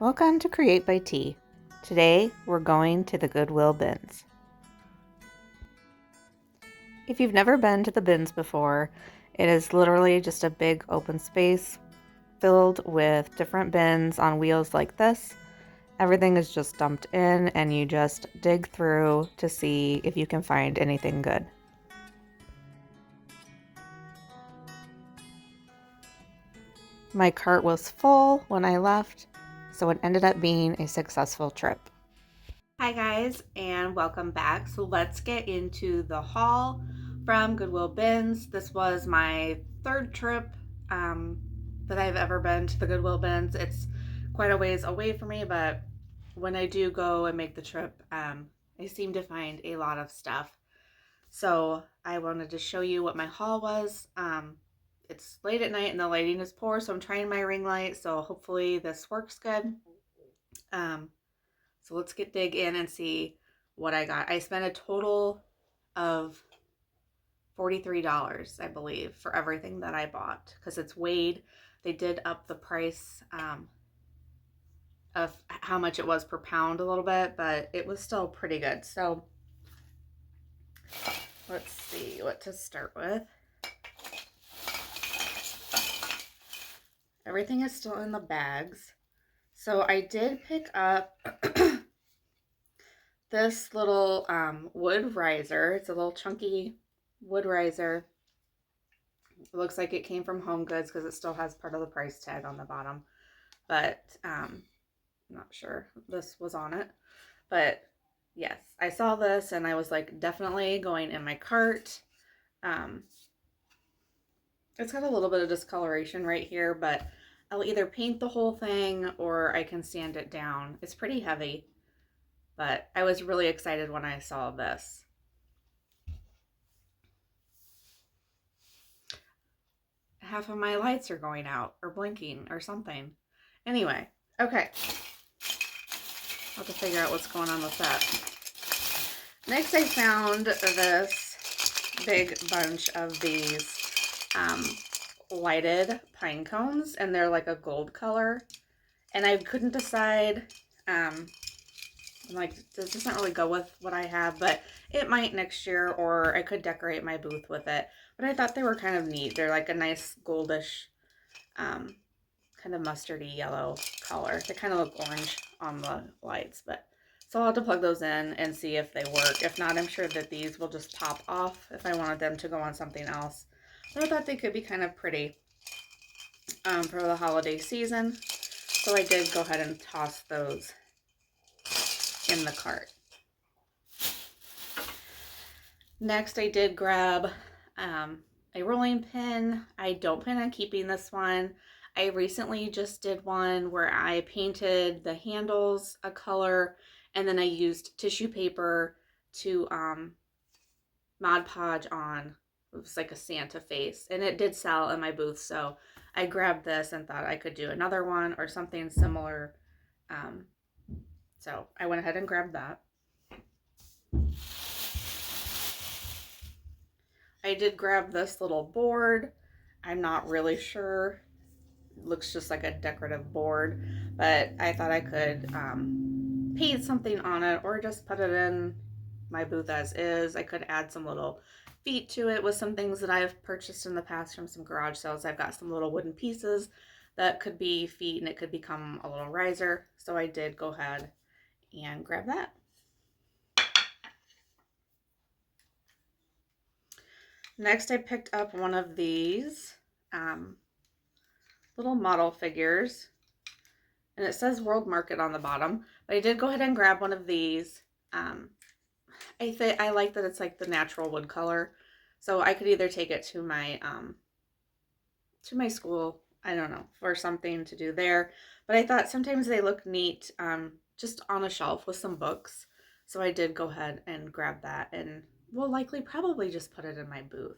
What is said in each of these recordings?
Welcome to Create by T. Today we're going to the Goodwill Bins. If you've never been to the bins before, it is literally just a big open space filled with different bins on wheels like this. Everything is just dumped in and you just dig through to see if you can find anything good. My cart was full when I left, so it ended up being a successful trip. Hi guys, and welcome back. So let's get into the haul from Goodwill Bins. This was my third trip that I've ever been to the Goodwill Bins. It's quite a ways away from me, but when I do go and make the trip, I seem to find a lot of stuff. So I wanted to show you what my haul was. It's late at night and the lighting is poor, so I'm trying my ring light, so hopefully this works good. So let's dig in and see what I got. I spent a total of $43, I believe, for everything that I bought because it's weighed. They did up the price of how much it was per pound a little bit, but it was still pretty good. So let's see what to start with. Everything is still in the bags. So I did pick up this little wood riser. It's a little chunky wood riser. It looks like it came from Home Goods because it still has part of the price tag on the bottom. But I'm not sure this was on it. But yes, I saw this and I was like definitely going in my cart. It's got a little bit of discoloration right here, but I'll either paint the whole thing or I can sand it down. It's pretty heavy, but I was really excited when I saw this. Half of my lights are going out or blinking or something. Anyway, okay. I'll have to figure out what's going on with that. Next, I found this big bunch of these lighted pine cones, and they're like a gold color. And I couldn't decide. I'm like, this doesn't really go with what I have, but it might next year, or I could decorate my booth with it. But I thought they were kind of neat. They're like a nice goldish, kind of mustardy yellow color. They kind of look orange on the lights, but so I'll have to plug those in and see if they work. If not, I'm sure that these will just pop off if I wanted them to go on something else. But I thought they could be kind of pretty for the holiday season. So I did go ahead and toss those in the cart. Next, I did grab a rolling pin. I don't plan on keeping this one. I recently just did one where I painted the handles a color and then I used tissue paper to Mod Podge on. It was like a Santa face, and it did sell in my booth, so I grabbed this and thought I could do another one or something similar. So I went ahead and grabbed that. I did grab this little board. I'm not really sure. It looks just like a decorative board, but I thought I could paint something on it or just put it in my booth as is. I could add some little feet to it with some things that I've purchased in the past from some garage sales. I've got some little wooden pieces that could be feet and it could become a little riser. So I did go ahead and grab that. Next, I picked up one of these little model figures, and it says World Market on the bottom, but I did go ahead and grab one of these. I like that it's like the natural wood color, so I could either take it to my school, I don't know, for something to do there, but I thought sometimes they look neat just on a shelf with some books, so I did go ahead and grab that and will likely probably just put it in my booth.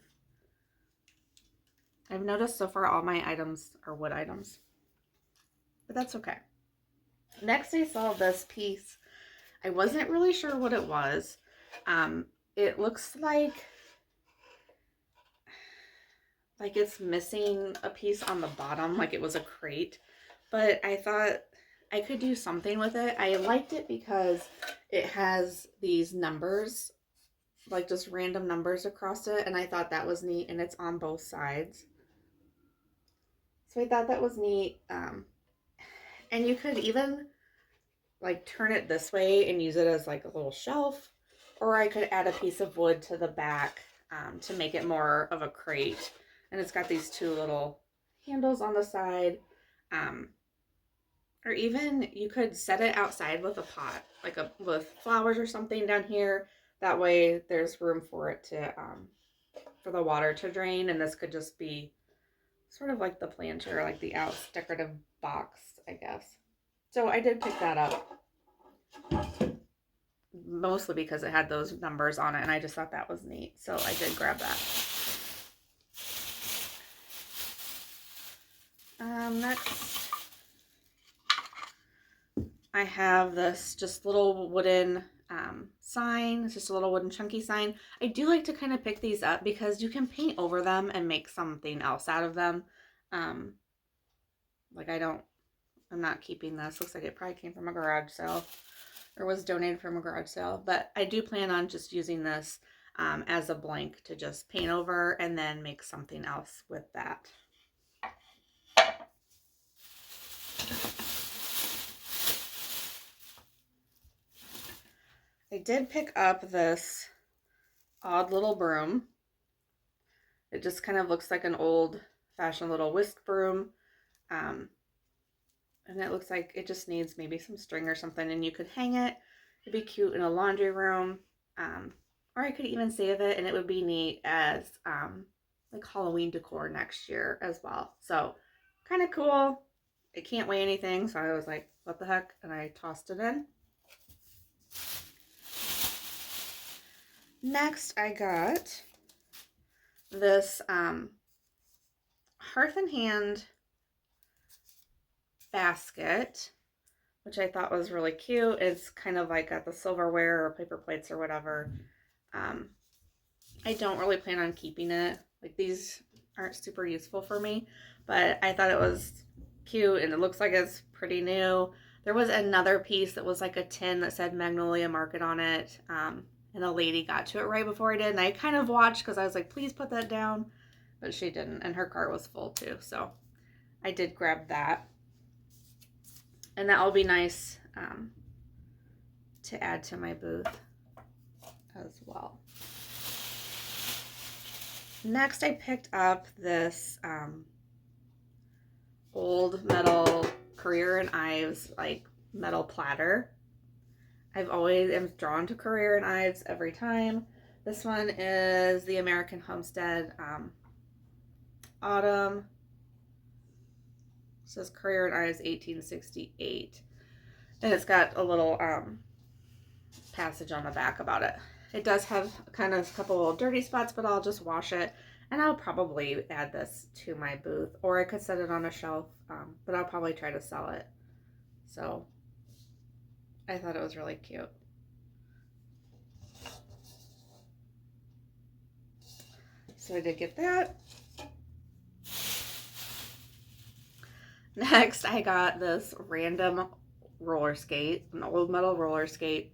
I've noticed so far all my items are wood items, but that's okay. Next, I saw this piece. I wasn't really sure what it was. It looks like it's missing a piece on the bottom, like it was a crate, but I thought I could do something with it. I liked it because it has these numbers, like just random numbers across it, and I thought that was neat, and it's on both sides. So I thought that was neat. And you could even like turn it this way and use it as like a little shelf, or I could add a piece of wood to the back to make it more of a crate. And it's got these two little handles on the side. Um, or even you could set it outside with a pot, like with flowers or something down here. That way there's room for it to, for the water to drain. And this could just be sort of like the planter, like the out decorative box, I guess. So I did pick that up. Mostly because it had those numbers on it, and I just thought that was neat. So I did grab that. Next, I have this just little wooden sign. It's just a little wooden chunky sign. I do like to kind of pick these up because you can paint over them and make something else out of them. Like I'm not keeping this. Looks like it probably came from a garage sale or was donated from a garage sale. But I do plan on just using this as a blank to just paint over and then make something else with that. I did pick up this odd little broom. It just kind of looks like an old-fashioned little whisk broom. And it looks like it just needs maybe some string or something, and you could hang it. It'd be cute in a laundry room. Or I could even save it, and it would be neat as like Halloween decor next year as well. So kind of cool. It can't weigh anything, so I was like, what the heck? And I tossed it in. Next, I got this Hearth and Hand basket, which I thought was really cute. It's kind of like got the silverware or paper plates or whatever. I don't really plan on keeping it. Like, these aren't super useful for me, but I thought it was cute, and it looks like it's pretty new. There was another piece that was like a tin that said Magnolia Market on it. And the lady got to it right before I did. And I kind of watched because I was like, please put that down. But she didn't. And her cart was full too. So I did grab that. And that will be nice to add to my booth as well. Next, I picked up this old metal Career and Ives like metal platter. I've always am drawn to Career and Ives every time. This one is the American Homestead Autumn. It says Career and Ives 1868. And it's got a little passage on the back about it. It does have kind of a couple little dirty spots, but I'll just wash it. And I'll probably add this to my booth. Or I could set it on a shelf, but I'll probably try to sell it. So I thought it was really cute. So I did get that. Next, I got this random roller skate, an old metal roller skate.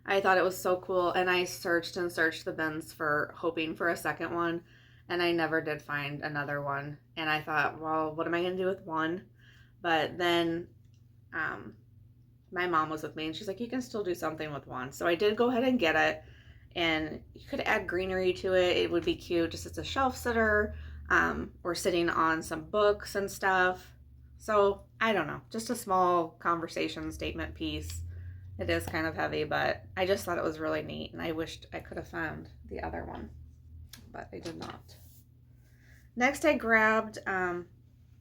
I thought it was so cool, and I searched and searched the bins for hoping for a second one, and I never did find another one. And I thought, well, what am I going to do with one? But then my mom was with me, and she's like, you can still do something with one. So I did go ahead and get it, and you could add greenery to it. It would be cute just as a shelf sitter, or sitting on some books and stuff. So I don't know, just a small conversation statement piece. It is kind of heavy, but I just thought it was really neat, and I wished I could have found the other one, but I did not. Next, I grabbed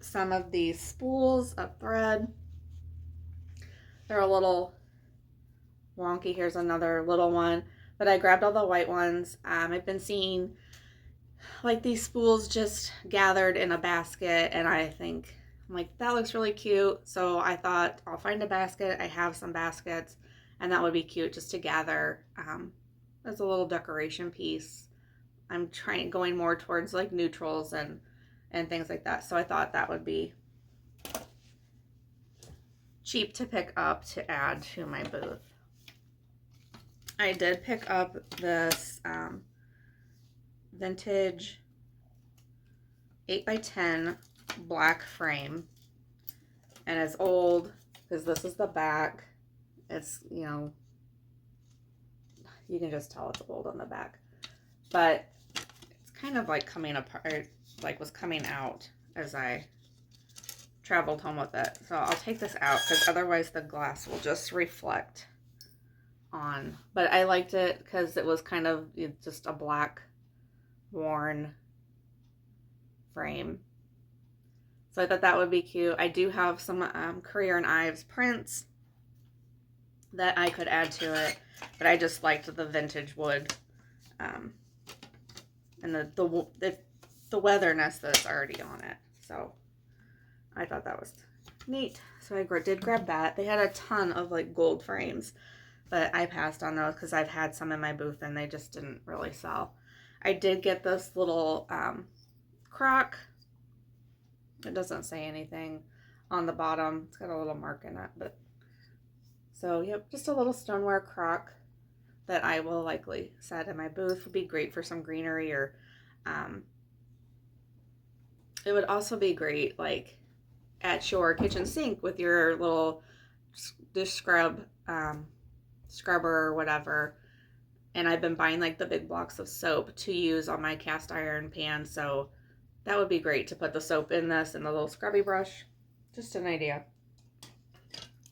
some of these spools of thread. They're a little wonky. Here's another little one, but I grabbed all the white ones. I've been seeing like these spools just gathered in a basket, and I'm like, that looks really cute. So I thought I'll find a basket. I have some baskets, and that would be cute just to gather as a little decoration piece. I'm going more towards like neutrals and things like that. So I thought that would be cheap to pick up to add to my booth. I did pick up this vintage 8x10 black frame, and it's old because this is the back. It's, you know, you can just tell it's old on the back, but it's kind of like coming apart, like was coming out as I traveled home with it. So I'll take this out because otherwise the glass will just reflect on. But I liked it because it was kind of just a black worn frame. So I thought that would be cute. I do have some Career and Ives prints that I could add to it, but I just liked the vintage wood and the weatherness that's already on it. So I thought that was neat. So I did grab that. They had a ton of like gold frames, but I passed on those because I've had some in my booth and they just didn't really sell. I did get this little crock. It doesn't say anything on the bottom. It's got a little mark in it, but so yep, just a little stoneware crock that I will likely set in my booth. Would be great for some greenery, or it would also be great like at your kitchen sink with your little dish scrubber or whatever. And I've been buying like the big blocks of soap to use on my cast iron pan, so that would be great to put the soap in this and the little scrubby brush. Just an idea.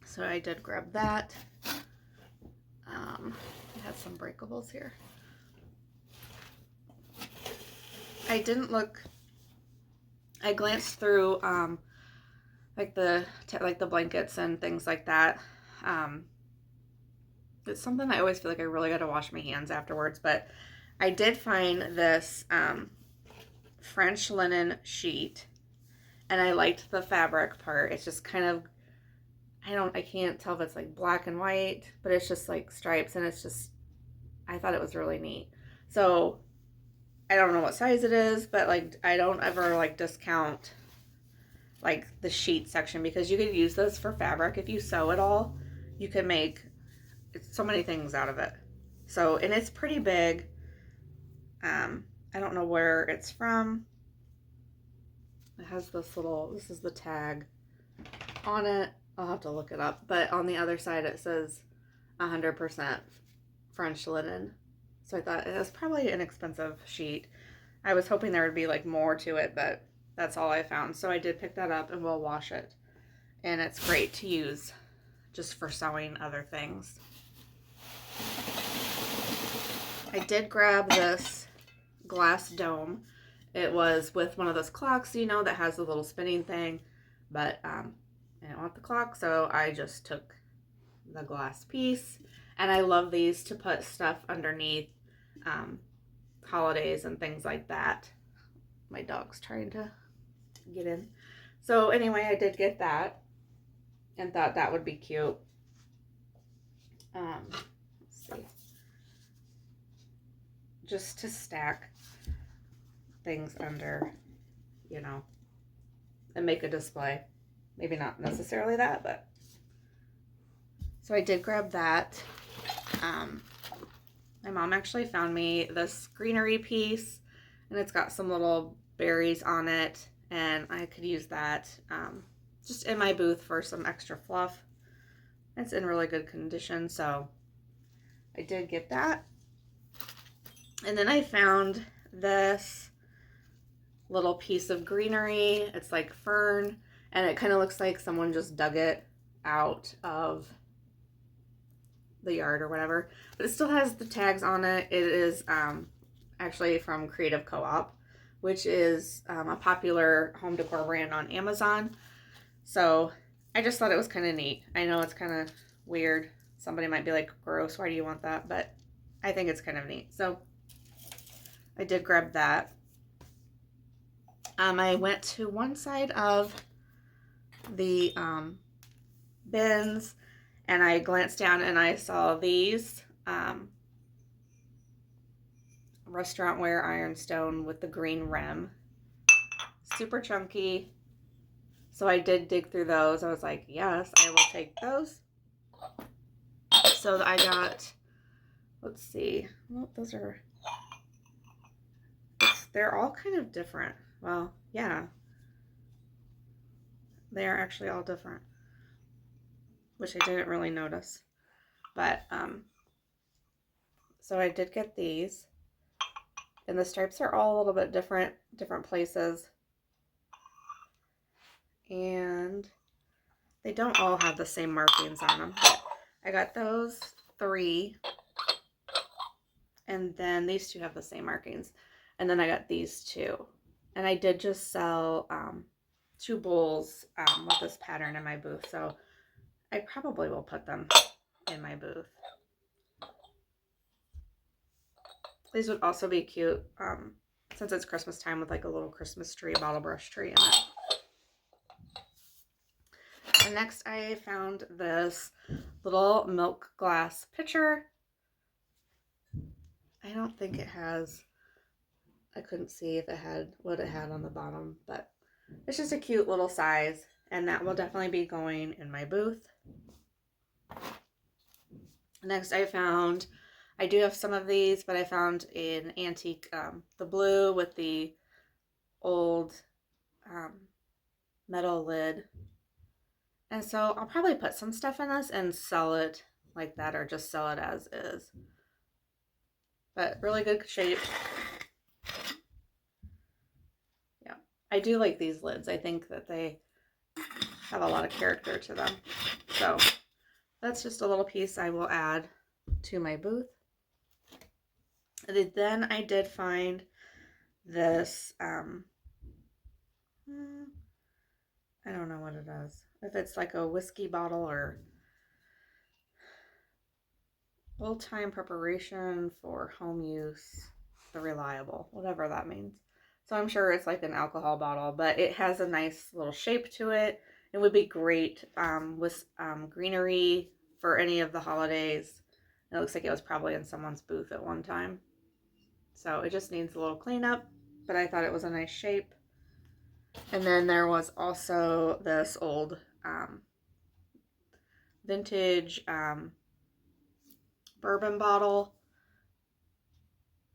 So I did grab that. I had some breakables here. I didn't look. I glanced through like the blankets and things like that. It's something I always feel like I really got to wash my hands afterwards, but I did find this French linen sheet, and I liked the fabric part. It's just kind of, I can't tell if it's like black and white, but it's just like stripes, and it's just, I thought it was really neat. So I don't know what size it is, but like I don't ever like discount like the sheet section, because you could use this for fabric. If you sew it all, you can make so many things out of it. So, and it's pretty big. I don't know where it's from. It has this is the tag on it. I'll have to look it up. But on the other side it says 100% French linen. So I thought it was probably an expensive sheet. I was hoping there would be like more to it, but that's all I found. So I did pick that up, and we'll wash it. And it's great to use just for sewing other things. I did grab this glass dome. It was with one of those clocks, you know, that has the little spinning thing, but I didn't want the clock, so I just took the glass piece. And I love these to put stuff underneath holidays and things like that. My dog's trying to get in. So anyway, I did get that and thought that would be cute. Let's see. Just to stack things under, you know, and make a display. Maybe not necessarily that, but. So I did grab that. My mom actually found me this greenery piece, and it's got some little berries on it, and I could use that just in my booth for some extra fluff. It's in really good condition, so I did get that. And then I found this little piece of greenery. It's like fern, and it kind of looks like someone just dug it out of the yard or whatever, but it still has the tags on it. It is actually from Creative Co-op, which is a popular home decor brand on Amazon. So I just thought it was kind of neat. I know it's kind of weird. Somebody might be like, gross, why do you want that? But I think it's kind of neat. So I did grab that. I went to one side of the bins, and I glanced down and I saw these restaurant wear ironstone with the green rim. Super chunky, So I did dig through those. I was like, yes, I will take those. So I got, let's see. Well, those are, they're all kind of different. Well, yeah. They are actually all different, which I didn't really notice. But, so I did get these. And the stripes are all a little bit different places. And they don't all have the same markings on them. But I got those 3. And then these 2 have the same markings. And then I got these 2. And I did just sell 2 bowls with this pattern in my booth. So I probably will put them in my booth. These would also be cute since it's Christmas time with like a little Christmas tree, bottle brush tree in it. And next I found this little milk glass pitcher. I don't think it has, I couldn't see if it had what it had on the bottom, but it's just a cute little size, and that will definitely be going in my booth. Next I do have some of these, but I found an antique, the blue with the old metal lid. And so I'll probably put some stuff in this and sell it like that, or just sell it as is. But really good shape. Yeah, I do like these lids. I think that they have a lot of character to them. So that's just a little piece I will add to my booth. And then I did find this, I don't know what it is. If it's like a whiskey bottle or old time preparation for home use, the reliable, whatever that means. So I'm sure it's like an alcohol bottle, but it has a nice little shape to it. It would be great with greenery for any of the holidays. It looks like it was probably in someone's booth at one time. So it just needs a little cleanup, but I thought it was a nice shape. And then there was also this old vintage bourbon bottle.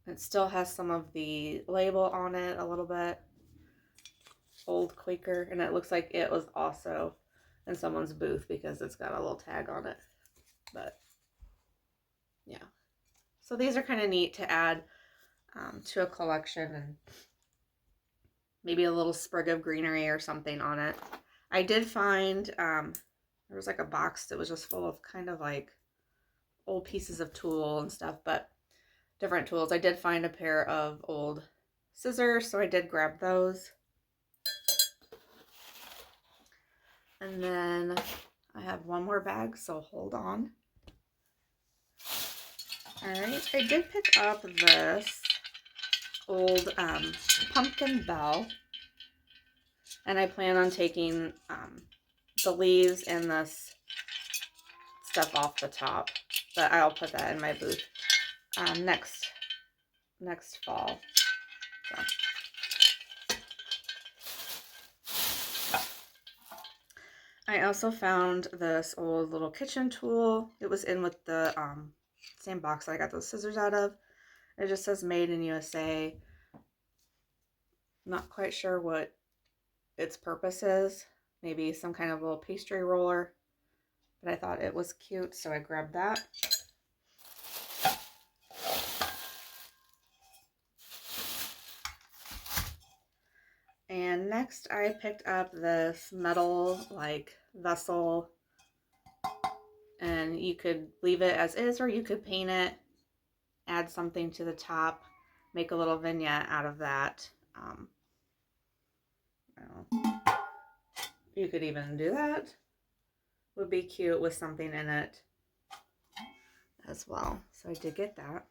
It still has some of the label on it a little bit. Old Quaker. And it looks like it was also in someone's booth because it's got a little tag on it. But yeah. So these are kind of neat to add to a collection, and maybe a little sprig of greenery or something on it. I did find there was like a box that was just full of kind of like old pieces of tool and stuff, but different tools. I did find a pair of old scissors, so I did grab those. And then I have one more bag, so hold on. Alright, I did pick up this old pumpkin bell, and I plan on taking the leaves and this stuff off the top, but I'll put that in my booth next fall. So. I also found this old little kitchen tool. It was in with the same box that I got those scissors out of. It just says made in USA. Not quite sure what its purpose is. Maybe some kind of little pastry roller. But I thought it was cute, so I grabbed that. And next I picked up this metal like vessel, and you could leave it as is or you could paint it, add something to the top, make a little vignette out of that. I don't know. You could even do that. Would be cute with something in it as well. So I did get that.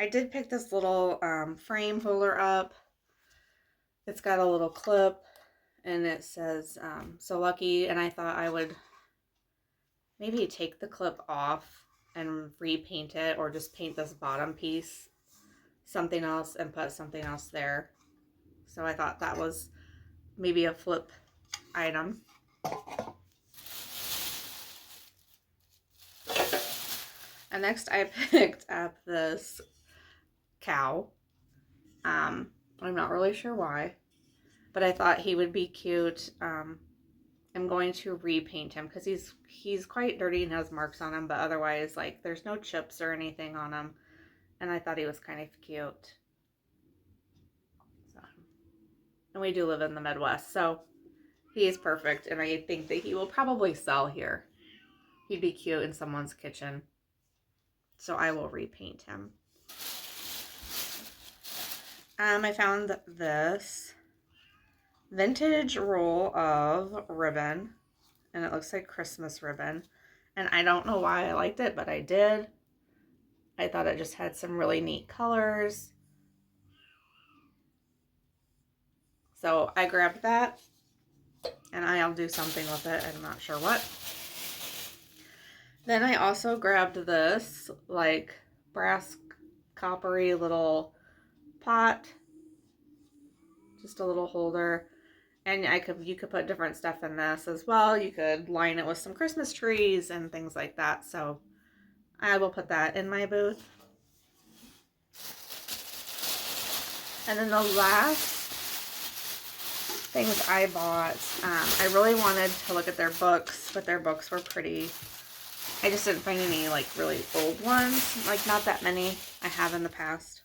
I did pick this little frame holder up. It's got a little clip and it says so lucky, and I thought I would maybe take the clip off and repaint it, or just paint this bottom piece something else and put something else there. So I thought that was maybe a flip item. And next I picked up this cow. I'm not really sure why, but I thought he would be cute. I'm going to repaint him because he's quite dirty and has marks on him, but otherwise, like, there's no chips or anything on him. And I thought he was kind of cute. So, and we do live in the Midwest, so he is perfect, and I think that he will probably sell here. He'd be cute in someone's kitchen. So I will repaint him. I found this vintage roll of ribbon, and it looks like Christmas ribbon. And I don't know why I liked it, but I did. I thought it just had some really neat colors. So I grabbed that, and I'll do something with it. I'm not sure what. Then I also grabbed this, like, brass coppery little pot. Just a little holder. And you could put different stuff in this as well. You could line it with some Christmas trees and things like that. So I will put that in my booth. And then the last things I bought, I really wanted to look at their books, but their books were pretty. I just didn't find any, like, really old ones. Like, not that many I have in the past.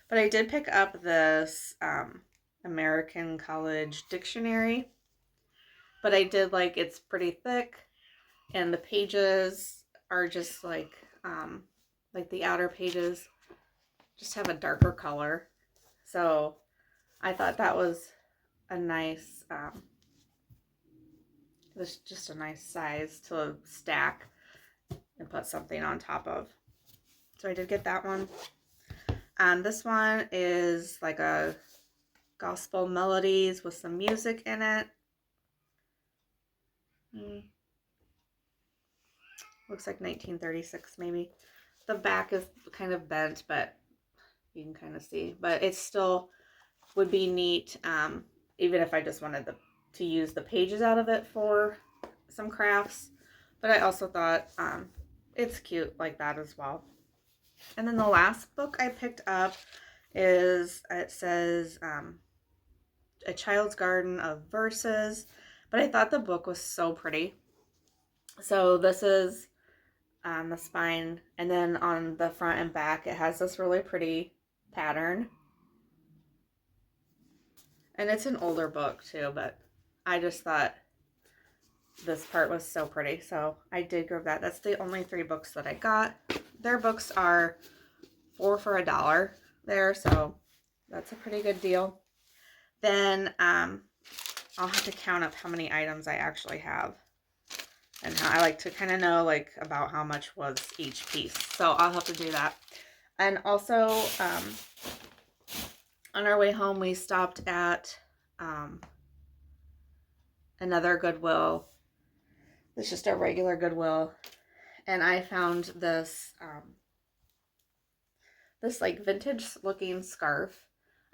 But I did pick up this American College Dictionary. But I did like, it's pretty thick. And the pages are just like the outer pages just have a darker color. So I thought that was a nice, it was just a nice size to stack and put something on top of. So I did get that one. This one is like a gospel melodies with some music in it. Looks like 1936 maybe. The back is kind of bent, but you can kind of see. But it still would be neat, even if I just wanted to use the pages out of it for some crafts. But I also thought it's cute like that as well. And then the last book I picked up is, it says A Child's Garden of Verses. But I thought the book was so pretty. So this is the spine, and then on the front and back it has this really pretty pattern. And it's an older book too, but I just thought this part was so pretty, so I did grab that. That's the only 3 books that I got. Their books are 4 for $1 there, so that's a pretty good deal. Then I'll have to count up how many items I actually have, and how I like to kind of know, like, about how much was each piece. So I'll have to do that. And also, on our way home, we stopped at another Goodwill. It's just a regular Goodwill. And I found this, this, like, vintage looking scarf.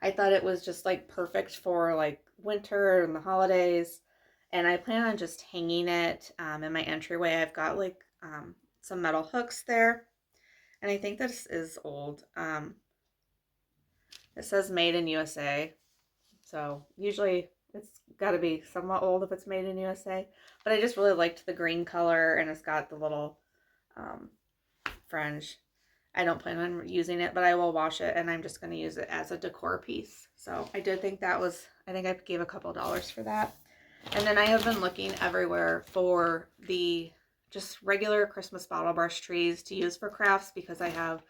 I thought it was just, like, perfect for, like, winter and the holidays. And I plan on just hanging it in my entryway. I've got, like, some metal hooks there. And I think this is old. It says made in USA. So usually it's got to be somewhat old if it's made in USA. But I just really liked the green color, and it's got the little fringe. I don't plan on using it, but I will wash it, and I'm just going to use it as a decor piece. So I did think that was, I think I gave a couple dollars for that. And then I have been looking everywhere for the just regular Christmas bottle brush trees to use for crafts, because I have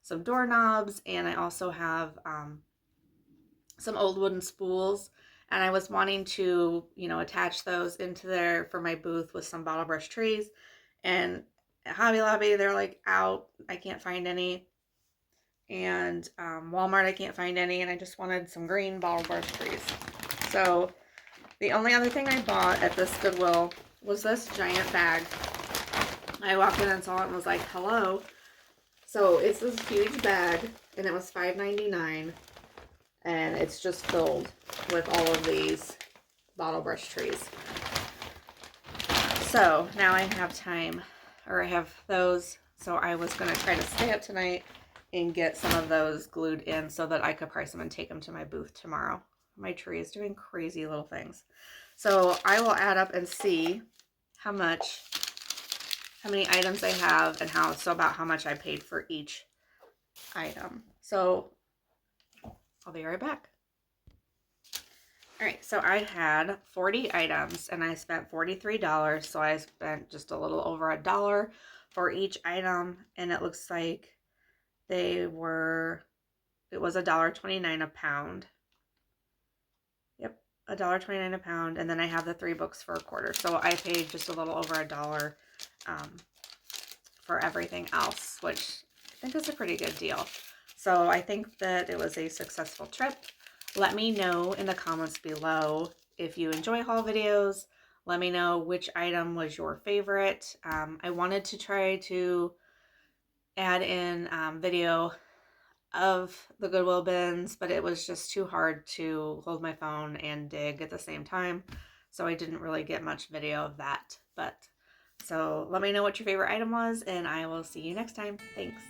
some doorknobs, and I also have some old wooden spools, and I was wanting to, you know, attach those into there for my booth with some bottle brush trees. And at Hobby Lobby, they're like out. I can't find any. And Walmart, I can't find any. And I just wanted some green bottle brush trees. So the only other thing I bought at this Goodwill was this giant bag. I walked in and saw it and was like, hello. So it's this huge bag, and it was $5.99. and it's just filled with all of these bottle brush trees. So now I have time, or I have those, so I was going to try to stay up tonight and get some of those glued in so that I could price them and take them to my booth tomorrow. My tree is doing crazy little things. So I will add up and see how many items I have and about how much I paid for each item. So I'll be right back. All right, so I had 40 items and I spent $43. So I spent just a little over $1 for each item, and it looks like it was $1.29 a pound. Yep, $1.29 a pound, and then I have the 3 books for a quarter. So I paid just a little over $1 for everything else, which I think is a pretty good deal. So I think that it was a successful trip. Let me know in the comments below if you enjoy haul videos. Let me know which item was your favorite. I wanted to try to add in video of the Goodwill bins, but it was just too hard to hold my phone and dig at the same time. So I didn't really get much video of that. So let me know what your favorite item was, and I will see you next time. Thanks.